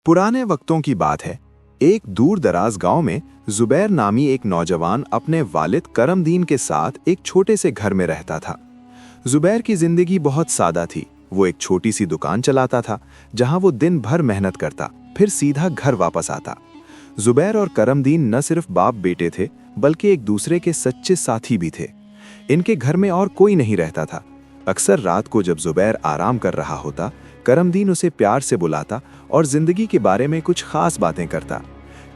पुराने वक्तों की बात है। एक दूर दराज गांव में जुबैर नामी एक नौजवान अपने वालिद करमदीन के साथ एक छोटे से घर में रहता था। जुबैर की जिंदगी बहुत सादा थी। वो एक छोटी सी दुकान चलाता था, जहां वो दिन भर मेहनत करता, फिर सीधा घर वापस आता। जुबैर और करमदीन न सिर्फ बाप बेटे थे, बल्कि एक दूसरे के सच्चे साथी भी थे। इनके घर में और कोई नहीं रहता था। अक्सर रात को जब जुबैर आराम कर रहा होता, करमदीन उसे प्यार से बुलाता और जिंदगी के बारे में कुछ खास बातें करता।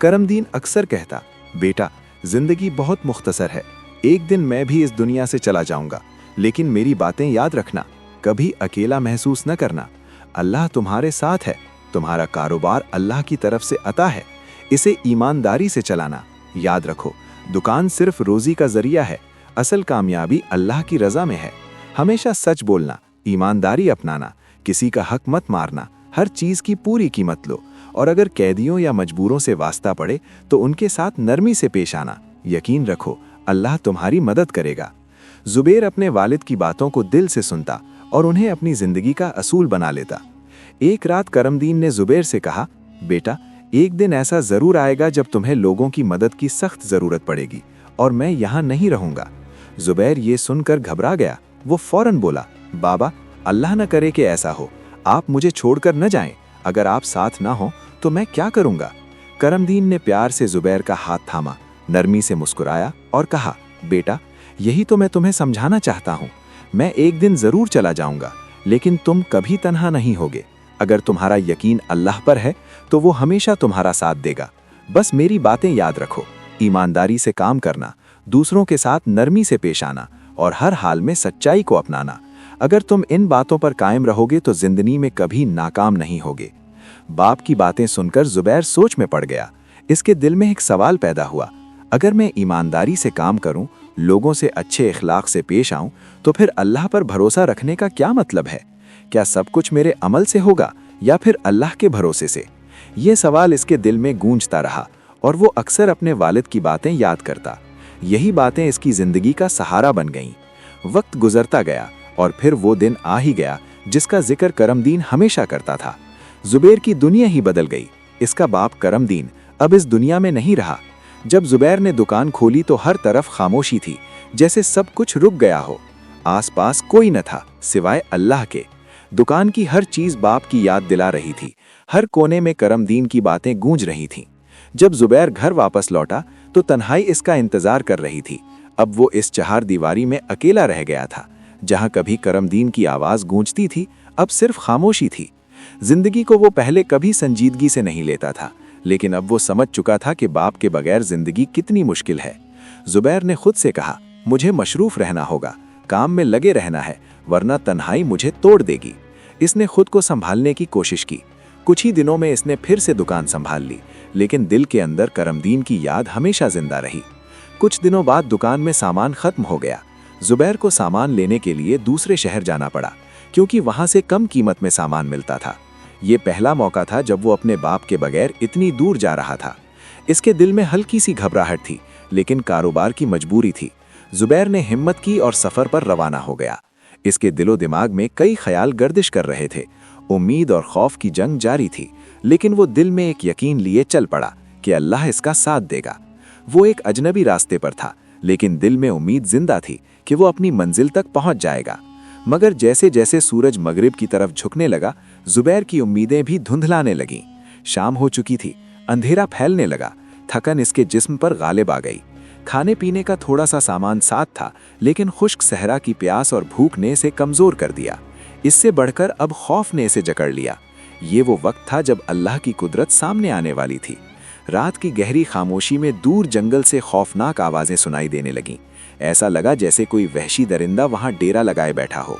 करमदीन अक्सर कहता, बेटा, जिंदगी बहुत मुख्तसर है। एक दिन मैं भी इस दुनिया से चला जाऊंगा, लेकिन मेरी बातें याद रखना, कभी अकेला महसूस न करना। अल्लाह तुम्हारे साथ है। तुम्हारा कारोबार अल्लाह की तरफ से अता है, इसे ईमानदारी से चलाना। याद रखो, दुकान सिर्फ रोजी का जरिया है, असल कामयाबी अल्लाह की रजा में है। हमेशा सच बोलना, ईमानदारी अपनाना, किसी का हक मत मारना, हर चीज की पूरी कीमत लो, और अगर कैदियों या मजबूरों से वास्ता पड़े तो उनके साथ नरमी से पेश आना। यकीन रखो, अल्लाह तुम्हारी मदद करेगा। जुबैर अपने वालिद की बातों को दिल से सुनता और उन्हें अपनी जिंदगी का असूल बना लेता। एक रात करमदीन ने जुबैर से कहा, बेटा, एक दिन ऐसा जरूर आएगा जब तुम्हें लोगों की मदद की सख्त जरूरत पड़ेगी और मैं यहाँ नहीं रहूंगा। जुबैर ये सुनकर घबरा गया। वो फौरन बोला, बाबा, अल्लाह न करे कि ऐसा हो। आप मुझे छोड़कर न जाएं। अगर आप साथ ना हो तो मैं क्या करूंगा। करमदीन ने प्यार से जुबैर का हाथ थामा, नरमी से मुस्कुराया और कहा, बेटा, यही तो मैं तुम्हें समझाना चाहता हूँ। मैं एक दिन जरूर चला जाऊंगा, लेकिन तुम कभी तन्हा नहीं होगे। अगर तुम्हारा यकीन अल्लाह पर है तो वो हमेशा तुम्हारा साथ देगा। बस मेरी बातें याद रखो, ईमानदारी से काम करना, दूसरों के साथ नरमी से पेश आना और हर हाल में सच्चाई को अपनाना। अगर तुम इन बातों पर कायम रहोगे तो जिंदगी में कभी नाकाम नहीं होगे। बाप की बातें सुनकर जुबैर सोच में पड़ गया। इसके दिल में एक सवाल पैदा हुआ, अगर मैं ईमानदारी से काम करूं, लोगों से अच्छे इखलाक से पेश आऊं, तो फिर अल्लाह पर भरोसा रखने का क्या मतलब है? क्या सब कुछ मेरे अमल से होगा या फिर अल्लाह के भरोसे से? ये सवाल इसके दिल में गूंजता रहा और वो अक्सर अपने वालिद की बातें याद करता। यही बातें इसकी जिंदगी का सहारा बन गईं। वक्त गुजरता गया और फिर वो दिन आ ही गया जिसका जिक्र करमदीन हमेशा करता था। जुबैर की दुनिया ही बदल गई। इसका बाप करमदीन अब इस दुनिया में नहीं रहा। जब जुबैर ने दुकान खोली तो हर तरफ खामोशी थी, जैसे सब कुछ रुक गया हो। आसपास कोई न था सिवाय अल्लाह के। दुकान की हर चीज बाप की याद दिला रही थी। हर कोने में करमदीन की बातें गूंज रही थीं। जब जुबैर घर वापस लौटा तो तन्हाई इसका इंतजार कर रही थी। अब वो इस चहार दीवारी में अकेला रह गया था। जहां कभी करमदीन की आवाज गूंजती थी, अब सिर्फ खामोशी थी। जिंदगी को वो पहले कभी संजीदगी से नहीं लेता था, लेकिन अब वो समझ चुका था कि बाप के बगैर जिंदगी कितनी मुश्किल है। जुबैर ने खुद से कहा, मुझे मशरूफ रहना होगा, काम में लगे रहना है, वरना तन्हाई मुझे तोड़ देगी। इसने खुद को संभालने की कोशिश की। कुछ ही दिनों में इसने फिर से दुकान संभाल ली, लेकिन दिल के अंदर करमदीन की याद हमेशा जिंदा रही। कुछ दिनों बाद दुकान में सामान खत्म हो गया। जुबैर को सामान लेने के लिए दूसरे शहर जाना पड़ा, क्योंकि वहां से कम कीमत में सामान मिलता था। ये पहला मौका था जब वो अपने बाप के बगैर इतनी दूर जा रहा था। इसके दिल में हल्की सी घबराहट थी, लेकिन कारोबार की मजबूरी थी। जुबैर ने हिम्मत की और सफर पर रवाना हो गया। इसके दिलो दिमाग में कई ख्याल गर्दिश कर रहे थे। उम्मीद और खौफ की जंग जारी थी, लेकिन वो दिल में एक यकीन लिए चल पड़ा कि अल्लाह इसका साथ देगा। वो एक अजनबी रास्ते पर था, लेकिन दिल में उम्मीद जिंदा थी कि वो अपनी मंजिल तक पहुंच जाएगा। मगर जैसे जैसे सूरज मगरिब की तरफ झुकने लगा, जुबैर की उम्मीदें भी धुंधलाने लगीं। शाम हो चुकी थी, अंधेरा फैलने लगा, थकन इसके जिस्म पर गालिब आ गई। खाने पीने का थोड़ा सा सामान साथ था, लेकिन खुश्क सहरा की प्यास और भूख ने इसे कमजोर कर दिया। इससे बढ़कर अब खौफ ने इसे जकड़ लिया। ये वो वक्त था जब अल्लाह की कुदरत सामने आने वाली थी। रात की गहरी खामोशी में दूर जंगल से खौफनाक आवाजें सुनाई देने लगीं। ऐसा लगा जैसे कोई वहशी दरिंदा वहां डेरा लगाए बैठा हो।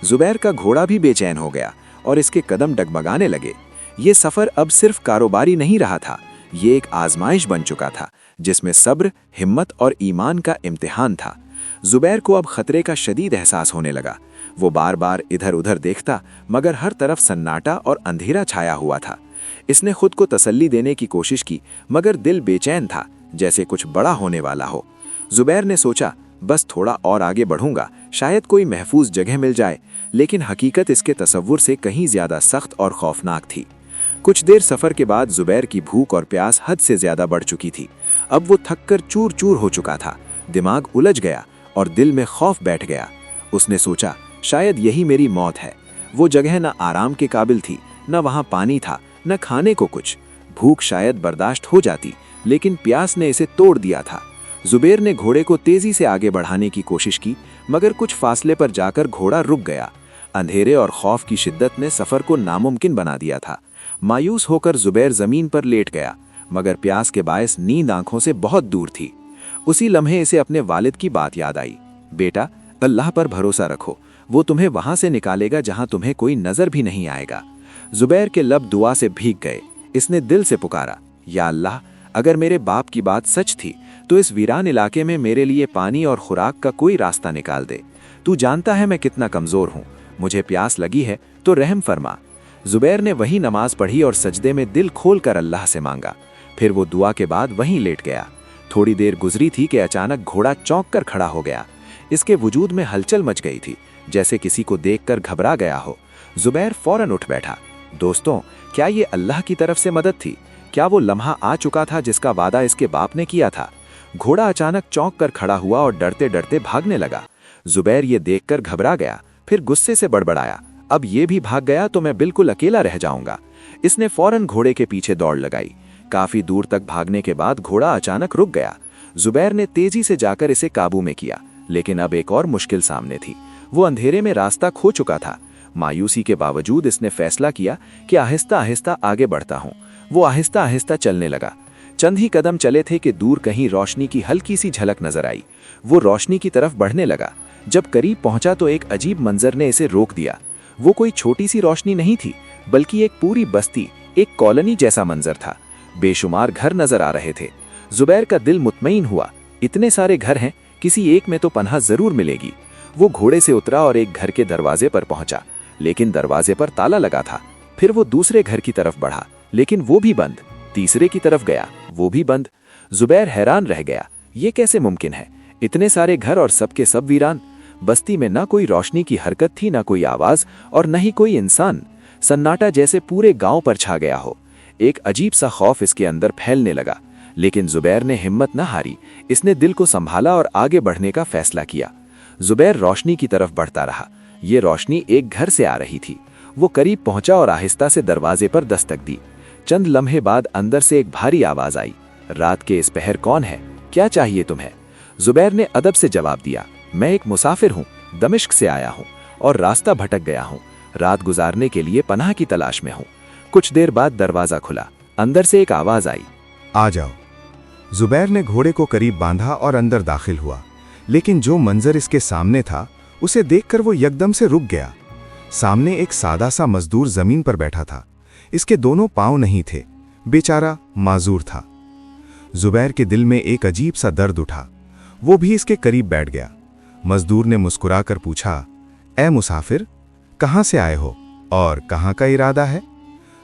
जुबैर का घोड़ा भी बेचैन हो गया और इसके कदम डगमगाने लगे। ये सफर अब सिर्फ कारोबारी नहीं रहा था, ये एक आजमाइश बन चुका था, जिसमें सब्र, हिम्मत और ईमान का इम्तिहान था। जुबैर को अब खतरे का शदीद एहसास होने लगा। वो बार बार इधर उधर देखता, मगर हर तरफ सन्नाटा और अंधेरा छाया हुआ था। इसने खुद को तसल्ली देने की कोशिश की, मगर दिल बेचैन था, जैसे कुछ बड़ा होने वाला हो। जुबैर ने सोचा, बस थोड़ा और आगे बढ़ूंगा, शायद कोई महफूज जगह मिल जाए, लेकिन हकीकत इसके तसव्वुर से कहीं ज्यादा सख्त और खौफनाक थी। कुछ देर सफर के बाद जुबैर की भूख और प्यास हद से ज्यादा बढ़ चुकी थी। अब वो थककर चूर चूर हो चुका था, दिमाग उलझ गया और दिल में खौफ बैठ गया। उसने सोचा, शायद यही मेरी मौत है। वो जगह न आराम के काबिल थी, न वहां पानी था, न खाने को कुछ। भूख शायद बर्दाश्त हो जाती, लेकिन प्यास ने इसे तोड़ दिया था। जुबैर ने घोड़े को तेजी से आगे बढ़ाने की कोशिश की, मगर कुछ फासले पर जाकर घोड़ा रुक गया। अंधेरे और खौफ की शिद्दत ने सफर को नामुमकिन बना दिया था। मायूस होकर जुबैर जमीन पर लेट गया, मगर प्यास के बायस नींद आंखों से बहुत दूर थी। उसी लम्हे इसे अपने वालिद की बात याद आई। बेटा, अल्लाह पर भरोसा रखो, वो तुम्हें वहां से निकालेगा जहां तुम्हें कोई नजर भी नहीं आएगा। जुबैर के लब दुआ से भीग गए। इसने दिल से पुकारा, या अल्लाह, अगर मेरे बाप की बात सच थी तो इस वीरान इलाके में मेरे लिए पानी और खुराक का कोई रास्ता निकाल दे। तू जानता है मैं कितना कमजोर हूँ, मुझे प्यास लगी है तो रहम फरमा। जुबैर ने वही नमाज पढ़ी और सजदे में दिल खोलकर अल्लाह से मांगा। फिर वो दुआ के बाद वहीं लेट गया। थोड़ी देर गुजरी थी कि अचानक घोड़ा चौंक कर खड़ा हो गया। इसके वजूद में हलचल मच गई थी, जैसे किसी को देखकर घबरा गया हो। जुबैर फौरन उठ बैठा। दोस्तों, क्या ये अल्लाह की तरफ से मदद थी? क्या वो लम्हा आ चुका था जिसका वादा इसके बाप ने किया था? घोड़ा अचानक चौंक कर खड़ा हुआ और डरते डरते भागने लगा। जुबैर ये देखकर घबरा गया, फिर गुस्से से बड़बड़ाया, अब ये भी भाग गया तो मैं बिल्कुल अकेला रह जाऊंगा। इसने फौरन घोड़े के पीछे दौड़ लगाई। काफी दूर तक भागने के बाद घोड़ा अचानक रुक गया। जुबैर ने तेजी से जाकर इसे काबू में किया, लेकिन अब एक और मुश्किल सामने थी। वो अंधेरे में रास्ता खो चुका था। मायूसी के बावजूद इसने फैसला किया कि आहिस्ता आहिस्ता आगे बढ़ता हूँ। वो आहिस्ता आहिस्ता चलने लगा। चंद ही कदम चले थे कि दूर कहीं रोशनी की हल्की सी झलक नजर आई। वो रोशनी की तरफ बढ़ने लगा। जब करीब पहुंचा तो एक अजीब मंजर ने इसे रोक दिया। वो कोई छोटी सी रोशनी नहीं थी, बल्कि एक पूरी बस्ती, एक कॉलोनी जैसा मंजर था। बेशुमार घर नजर आ रहे थे। जुबैर का दिल मुतमईन हुआ, इतने सारे घर हैं, किसी एक में तो पनाह जरूर मिलेगी। वो घोड़े से उतरा और एक घर के दरवाजे पर पहुंचा, लेकिन दरवाजे पर ताला लगा था। फिर वो दूसरे घर की तरफ बढ़ा, लेकिन वो भी बंद। तीसरे की तरफ गया, वो भी बंद। जुबैर हैरान रह गया, ये कैसे मुमकिन है? इतने सारे घर और सबके सब वीरान। बस्ती में ना कोई रोशनी की हरकत थी, ना कोई आवाज और न ही कोई इंसान। सन्नाटा जैसे पूरे गांव पर छा गया हो। एक अजीब सा खौफ इसके अंदर फैलने लगा, लेकिन जुबैर ने हिम्मत न हारी। इसने दिल को संभाला और आगे बढ़ने का फैसला किया। जुबैर रोशनी की तरफ बढ़ता रहा। ये रोशनी एक घर से आ रही थी। वो करीब पहुंचा और आहिस्ता से दरवाजे पर दस्तक दी। चंद लम्हे बाद अंदर से एक भारी आवाज आई, रात के इस पहर कौन है? क्या चाहिए तुम्हें? जुबैर ने अदब से जवाब दिया, मैं एक मुसाफिर हूँ, दमिश्क से आया हूँ और रास्ता भटक गया हूँ। रात गुजारने के लिए पनाह की तलाश में हूँ। कुछ देर बाद दरवाजा खुला। अंदर से एक आवाज आई, आ जाओ। जुबैर ने घोड़े को करीब बांधा और अंदर दाखिल हुआ, लेकिन जो मंजर इसके सामने था उसे देखकर वो यकदम से रुक गया। सामने एक सादा सा मजदूर जमीन पर बैठा था। इसके दोनों पांव नहीं थे, बेचारा माजूर था। जुबैर के दिल में एक अजीब सा दर्द उठा। वो भी इसके करीब बैठ गया। मजदूर ने मुस्कुराकर पूछा, ए मुसाफिर, कहाँ से आए हो और कहाँ का इरादा है?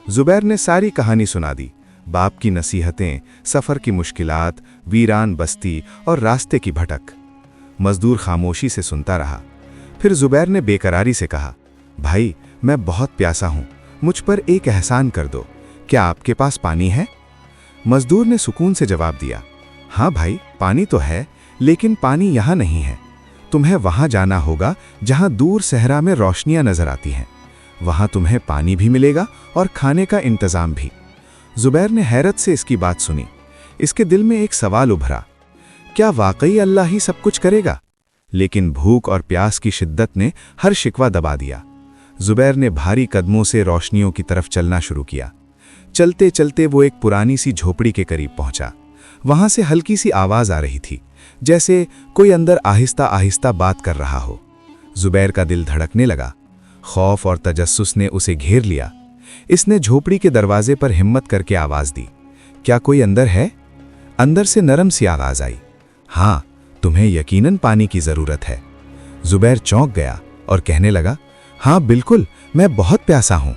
जुबैर ने सारी कहानी सुना दी। बाप की नसीहतें, सफ़र की मुश्किलात, वीरान बस्ती और रास्ते की भटक। मजदूर खामोशी से सुनता रहा। फिर जुबैर ने बेकरारी से कहा, भाई, मैं बहुत प्यासा हूँ, मुझ पर एक एहसान कर दो। क्या आपके पास पानी है? मजदूर ने सुकून से जवाब दिया, हाँ भाई, पानी तो है, लेकिन पानी यहाँ नहीं है। तुम्हें वहाँ जाना होगा जहाँ दूर सहरा में रोशनियाँ नजर आती हैं। वहाँ तुम्हें पानी भी मिलेगा और खाने का इंतजाम भी। जुबैर ने हैरत से इसकी बात सुनी। इसके दिल में एक सवाल उभरा, क्या वाकई अल्लाह ही सब कुछ करेगा? लेकिन भूख और प्यास की शिद्दत ने हर शिकवा दबा दिया। जुबैर ने भारी कदमों से रोशनियों की तरफ चलना शुरू किया। चलते चलते वो एक पुरानी सी झोपड़ी के करीब पहुंचा। वहां से हल्की सी आवाज आ रही थी, जैसे कोई अंदर आहिस्ता आहिस्ता बात कर रहा हो। जुबैर का दिल धड़कने लगा। खौफ और तजस्सुस ने उसे घेर लिया। इसने झोपड़ी के दरवाजे पर हिम्मत करके आवाज दी, क्या कोई अंदर है? अंदर से नरम सी आवाज आई, हाँ, तुम्हें यकीनन पानी की जरूरत है। जुबैर चौंक गया और कहने लगा, हाँ बिल्कुल, मैं बहुत प्यासा हूं।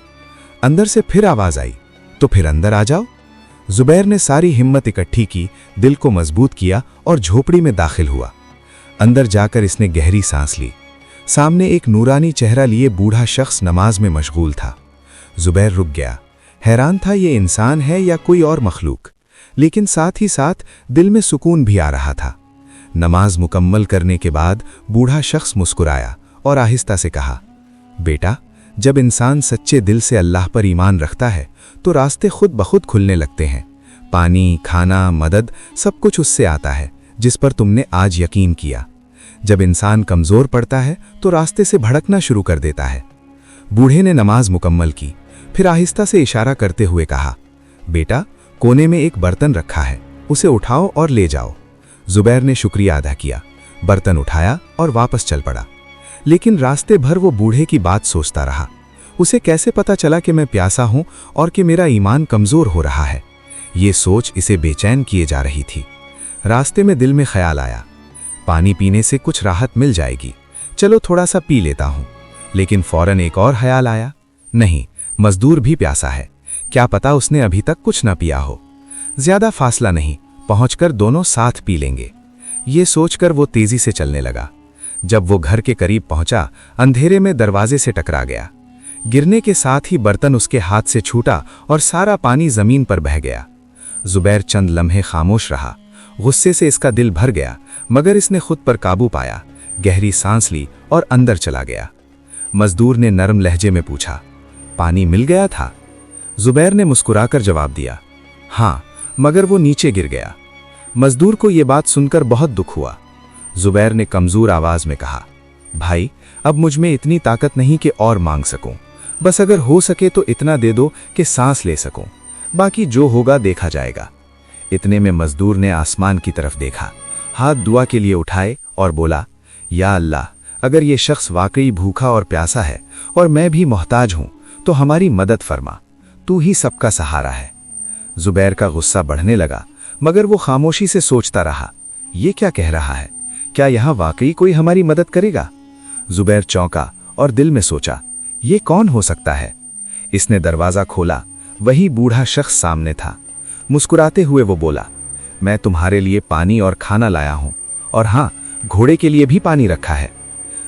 अंदर से फिर आवाज आई, तो फिर अंदर आ जाओ। जुबैर ने सारी हिम्मत इकट्ठी की, दिल को मजबूत किया और झोपड़ी में दाखिल हुआ। अंदर जाकर इसने गहरी सांस ली। सामने एक नूरानी चेहरा लिए बूढ़ा शख्स नमाज में मशगूल था। जुबैर रुक गया, हैरान था ये इंसान है या कोई और मखलूक, लेकिन साथ ही साथ दिल में सुकून भी आ रहा था। नमाज मुकम्मल करने के बाद बूढ़ा शख्स मुस्कुराया और आहिस्ता से कहा, बेटा, जब इंसान सच्चे दिल से अल्लाह पर ईमान रखता है तो रास्ते खुद ब खुद खुलने लगते हैं। पानी, खाना, मदद सब कुछ उससे आता है जिस पर तुमने आज यकीन किया। जब इंसान कमज़ोर पड़ता है तो रास्ते से भड़कना शुरू कर देता है। बूढ़े ने नमाज मुकम्मल की, फिर आहिस्ता से इशारा करते हुए कहा, बेटा, कोने में एक बर्तन रखा है, उसे उठाओ और ले जाओ। जुबैर ने शुक्रिया अदा किया, बर्तन उठाया और वापस चल पड़ा। लेकिन रास्ते भर वो बूढ़े की बात सोचता रहा। उसे कैसे पता चला कि मैं प्यासा हूं और कि मेरा ईमान कमज़ोर हो रहा है। ये सोच इसे बेचैन किए जा रही थी। रास्ते में दिल में ख्याल आया, पानी पीने से कुछ राहत मिल जाएगी, चलो थोड़ा सा पी लेता हूं। लेकिन फौरन एक और ख्याल आया, नहीं, मजदूर भी प्यासा है, क्या पता उसने अभी तक कुछ न पिया हो। ज्यादा फासला नहीं, पहुंचकर दोनों साथ पी लेंगे। ये सोचकर वो तेजी से चलने लगा। जब वो घर के करीब पहुंचा, अंधेरे में दरवाजे से टकरा गया। गिरने के साथ ही बर्तन उसके हाथ से छूटा और सारा पानी जमीन पर बह गया। जुबैर चंद लम्हे खामोश रहा। गुस्से से इसका दिल भर गया, मगर इसने खुद पर काबू पाया, गहरी सांस ली और अंदर चला गया। मजदूर ने नरम लहजे में पूछा, पानी मिल गया था? जुबैर ने मुस्कुराकर जवाब दिया, हाँ, मगर वो नीचे गिर गया। मजदूर को ये बात सुनकर बहुत दुख हुआ। जुबैर ने कमजोर आवाज में कहा, भाई, अब मुझ में इतनी ताकत नहीं कि और मांग सकूं, बस अगर हो सके तो इतना दे दो कि सांस ले सकूं, बाकी जो होगा देखा जाएगा। इतने में मजदूर ने आसमान की तरफ देखा, हाथ दुआ के लिए उठाए और बोला, या अल्लाह, अगर ये शख्स वाकई भूखा और प्यासा है और मैं भी मोहताज हूं तो हमारी मदद फरमा, तू ही सबका सहारा है। जुबैर का गुस्सा बढ़ने लगा, मगर वो खामोशी से सोचता रहा, ये क्या कह रहा है, क्या यहां वाकई कोई हमारी मदद करेगा? जुबैर चौंका और दिल में सोचा, ये कौन हो सकता है? इसने दरवाजा खोला, वही बूढ़ा शख्स सामने था। मुस्कुराते हुए वो बोला, मैं तुम्हारे लिए पानी और खाना लाया हूं, और हां, घोड़े के लिए भी पानी रखा है।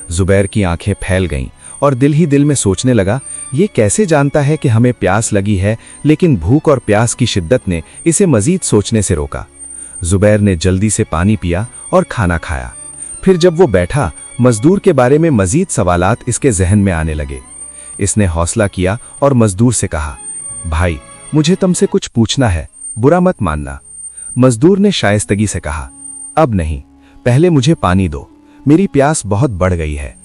जुबैर की आंखें फैल गईं और दिल ही दिल में सोचने लगा, ये कैसे जानता है कि हमें प्यास लगी है, लेकिन भूख और प्यास की शिद्दत ने इसे मजीद सोचने से रोका। जुबैर ने जल्दी से पानी पिया और खाना खाया। फिर जब वो बैठा, मजदूर के बारे में मजीद सवालात इसके जहन में आने लगे। इसने हौसला किया और मजदूर से कहा, भाई, मुझे तुमसे कुछ पूछना है, बुरा मत मानना। मजदूर ने शाइस्तगी से कहा, अब नहीं, पहले मुझे पानी दो, मेरी प्यास बहुत बढ़ गई है।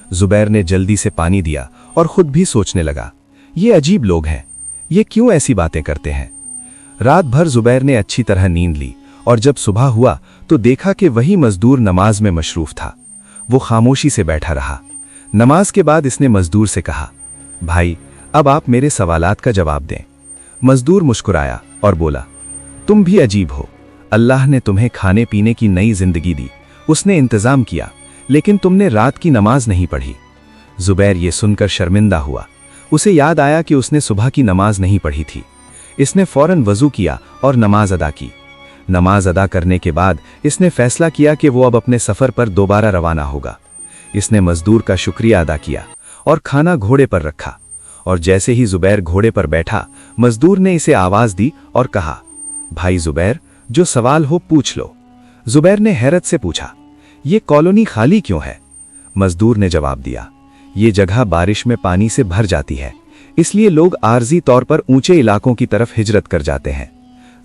जुबैर ने जल्दी से पानी दिया और खुद भी सोचने लगा, ये अजीब लोग हैं, ये क्यों ऐसी बातें करते हैं। रात भर जुबैर ने अच्छी तरह नींद ली और जब सुबह हुआ तो देखा कि वही मजदूर नमाज में मशरूफ था। वो खामोशी से बैठा रहा। नमाज के बाद इसने मजदूर से कहा, भाई, अब आप मेरे सवालात का जवाब दें। मजदूर मुस्कुराया और बोला, तुम भी अजीब हो, अल्लाह ने तुम्हें खाने पीने की नई जिंदगी दी, उसने इंतजाम किया, लेकिन तुमने रात की नमाज नहीं पढ़ी। जुबैर ये सुनकर शर्मिंदा हुआ। उसे याद आया कि उसने सुबह की नमाज नहीं पढ़ी थी। इसने फौरन वजू किया और नमाज अदा की। नमाज अदा करने के बाद इसने फैसला किया कि वो अब अपने सफर पर दोबारा रवाना होगा। इसने मजदूर का शुक्रिया अदा किया और खाना घोड़े पर रखा, और जैसे ही जुबैर घोड़े पर बैठा, मजदूर ने इसे आवाज दी और कहा, भाई जुबैर, जो सवाल हो पूछ लो। जुबैर ने हैरत से पूछा, ये कॉलोनी खाली क्यों है? मजदूर ने जवाब दिया, ये जगह बारिश में पानी से भर जाती है, इसलिए लोग आर्जी तौर पर ऊंचे इलाकों की तरफ हिजरत कर जाते हैं।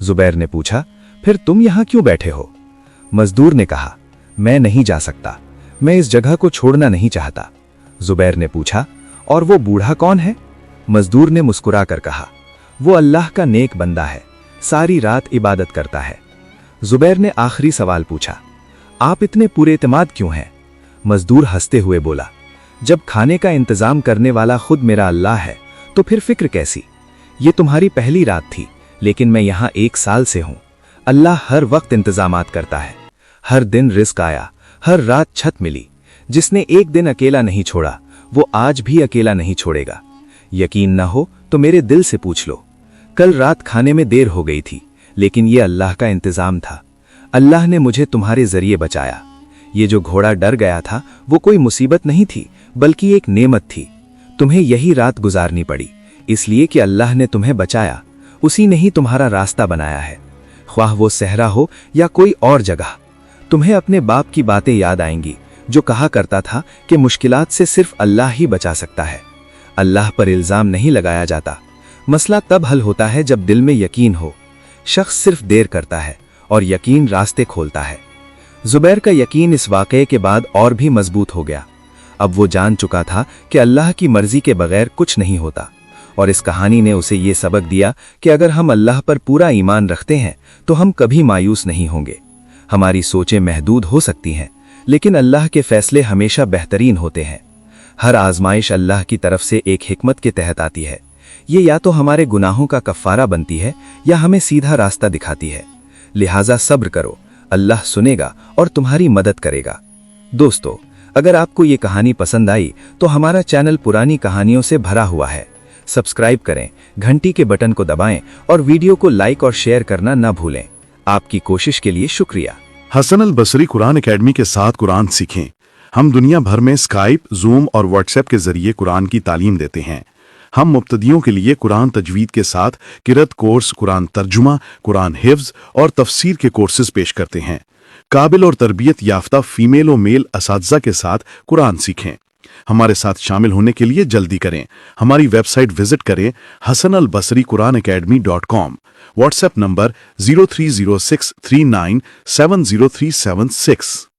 जुबैर ने पूछा, फिर तुम यहां क्यों बैठे हो? मजदूर ने कहा, मैं नहीं जा सकता, मैं इस जगह को छोड़ना नहीं चाहता। जुबैर ने पूछा, और वो बूढ़ा कौन है? मजदूर ने मुस्कुरा कर कहा, वो अल्लाह का नेक बंदा है, सारी रात इबादत करता है। जुबैर ने आखिरी सवाल पूछा, आप इतने पूरे एतमाद क्यों हैं? मजदूर हंसते हुए बोला, जब खाने का इंतजाम करने वाला खुद मेरा अल्लाह है तो फिर फिक्र कैसी? ये तुम्हारी पहली रात थी, लेकिन मैं यहां 1 साल से हूं। अल्लाह हर वक्त इंतजामात करता है। हर दिन रिस्क आया, हर रात छत मिली। जिसने एक दिन अकेला नहीं छोड़ा, वो आज भी अकेला नहीं छोड़ेगा। यकीन न हो तो मेरे दिल से पूछ लो। कल रात खाने में देर हो गई थी, लेकिन ये अल्लाह का इंतजाम था। अल्लाह ने मुझे तुम्हारे जरिए बचाया। ये जो घोड़ा डर गया था, वो कोई मुसीबत नहीं थी, बल्कि एक नेमत थी। तुम्हें यही रात गुजारनी पड़ी, इसलिए कि अल्लाह ने तुम्हें बचाया, उसी ने ही तुम्हारा रास्ता बनाया है। ख्वाह वो सहरा हो या कोई और जगह। तुम्हें अपने बाप की बातें याद आएंगी जो कहा करता था कि मुश्किलात से सिर्फ अल्लाह ही बचा सकता है। अल्लाह पर इल्जाम नहीं लगाया जाता। मसला तब हल होता है जब दिल में यकीन हो। शख्स सिर्फ देर करता है और यकीन रास्ते खोलता है। जुबैर का यकीन इस वाक़ये के बाद और भी मजबूत हो गया। अब वो जान चुका था कि अल्लाह की मर्जी के बगैर कुछ नहीं होता, और इस कहानी ने उसे ये सबक दिया कि अगर हम अल्लाह पर पूरा ईमान रखते हैं तो हम कभी मायूस नहीं होंगे। हमारी सोचें महदूद हो सकती हैं, लेकिन अल्लाह के फैसले हमेशा बेहतरीन होते हैं। हर आजमाइश अल्लाह की तरफ से एक हिकमत के तहत आती है। ये या तो हमारे गुनाहों का कफ़ारा बनती है या हमें सीधा रास्ता दिखाती है। लिहाजा सब्र करो, अल्लाह सुनेगा और तुम्हारी मदद करेगा। दोस्तों, अगर आपको ये कहानी पसंद आई तो हमारा चैनल पुरानी कहानियों से भरा हुआ है। सब्सक्राइब करें, घंटी के बटन को दबाएं और वीडियो को लाइक और शेयर करना न भूलें। आपकी कोशिश के लिए शुक्रिया। हसन अल बसरी कुरान एकेडमी के साथ कुरान सीखें। हम दुनिया भर में स्काइप, जूम और व्हाट्सएप के जरिए कुरान की तालीम देते हैं। हम मुब्तदियों के लिए कुरान तजवीद के साथ किरत कोर्स, कुरान तर्जुमा, कुरान हिफ्ज और तफसीर के कोर्सेज पेश करते हैं। काबिल और तरबियत याफ्ता फीमेल और मेल असातिज़ा के साथ कुरान सीखें। हमारे साथ शामिल होने के लिए जल्दी करें। हमारी वेबसाइट विजिट करें hasanalbasriquranacademy.com। WhatsApp number 030639703776।